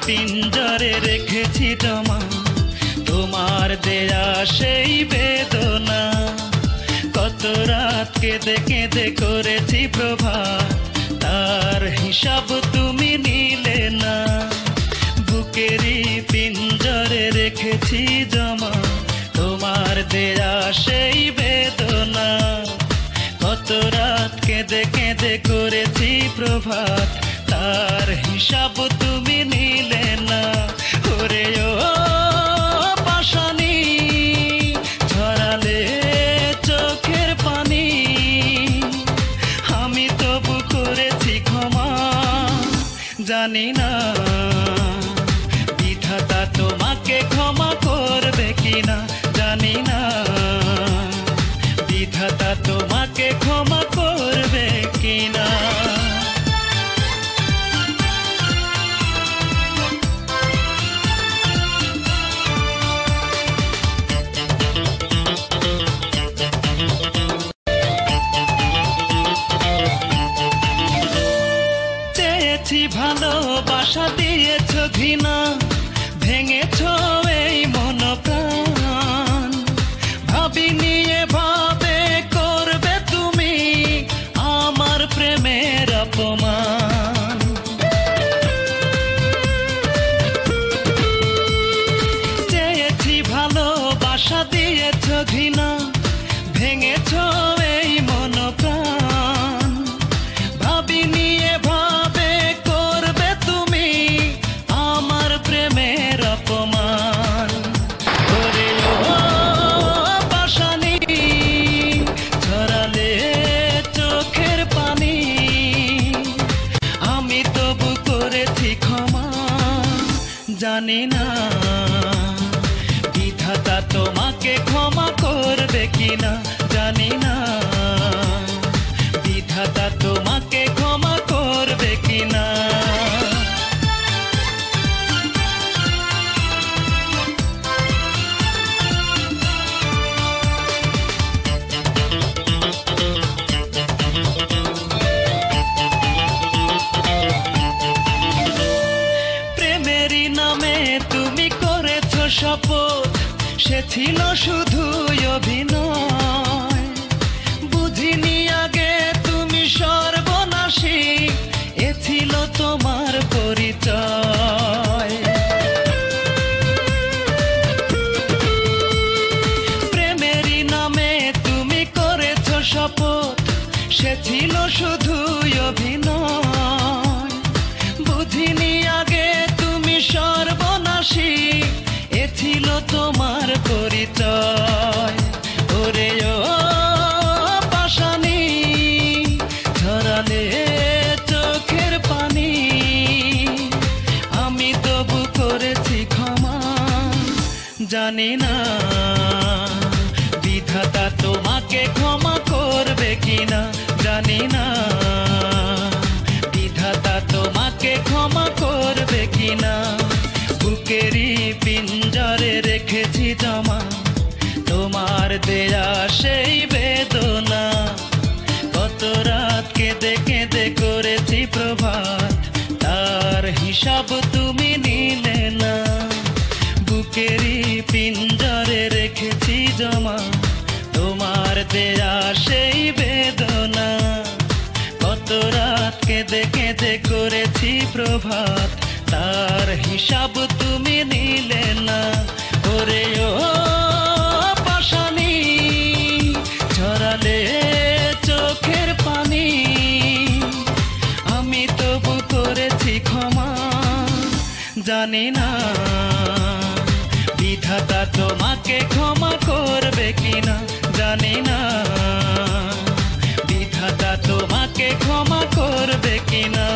পিঞ্জরে রেখেছি জমা তোমার দেয়া সেই বেদনা। কত রাত কেঁদে কেঁদে করেছি প্রভাত, তার হিসাব তুমি নিলে না। বুকেরই পিঞ্জরে রেখেছি জমা তোমার দেয়া সেই বেদনা। কত রাত কেঁদে কেঁদে করেছি প্রভাত, তার হিসাব তুমি নিলে না। ওরে ও পাশানি ঝরালে চোখের পানি, আমি তবু করেছি ক্ষমা। জানি না বিধাতা তোমাকে ক্ষমা করবে কিনা, জানি না বিধাতা তোমাকে ক্ষমা করবে কিনা। চেয়েছি ভালোবাসা দিয়েছ ঘৃণা, ভেঙেছ এই মন প্রাণ। ভাবিনি এভাবে করবে তুমি আমার প্রেমের অপমান। চেয়েছি ভালোবাসা দিয়েছ ঘৃণা, ভেঙেছ এই মন প্রাণ। ভাবিনি এভাবে করবে তুমি আমার প্রেমের অপমান। ওরে ও পাশানি ঝরালে চোখের পানি, আমি তবু করেছি ক্ষমা। জানি না বিধাতা তোমাকে ক্ষমা করবে কিনা, জানি না বিধাতা তোমাকে ক্ষমা করবে কিনা। প্রেমেরই নামে তুমি করেছ শপথ, সে ছিল শুধুই অভিনয়। বুঝিনি আগে তুমি সর্বনাশী, এ ছিল তোমার পরিচয়। প্রেমেরই নামে তুমি করেছ শপথ, সে ছিল শুধুই অভিনয়। বুঝিনি আগে তুমি সর্বনাশী, এ ছিল তোমার পরিচয়। ওরে ও পাশানি ঝরালে চোখের পানি, আমি তবু করেছি ক্ষমা। জানি না বিধাতা তোমাকে ক্ষমা করবে কিনা, জানি না বিধাতা তোমাকে ক্ষমা করবে কিনা। বুকেরই পিঞ্জরে রেখেছি জমা তোমার দেয়া সেই বেদনা। কত রাত কেঁদে কেঁদে করেছি প্রভাত, তার হিসাব তুমি নিলে না। বুকেরই পিঞ্জরে রেখেছি জমা তোমার দেয়া সেই বেদনা। কত রাত কেঁদে কেঁদে করেছি প্রভাত, তার হিসাব তুমি নিলে না। ওরে ও পাশানি ঝরালে চোখের পানি, আমি তবু করেছি ক্ষমা। জানি না বিধাতা তোমাকে ক্ষমা করবে কিনা, জানি না বিধাতা তোমাকে ক্ষমা করবে কিনা।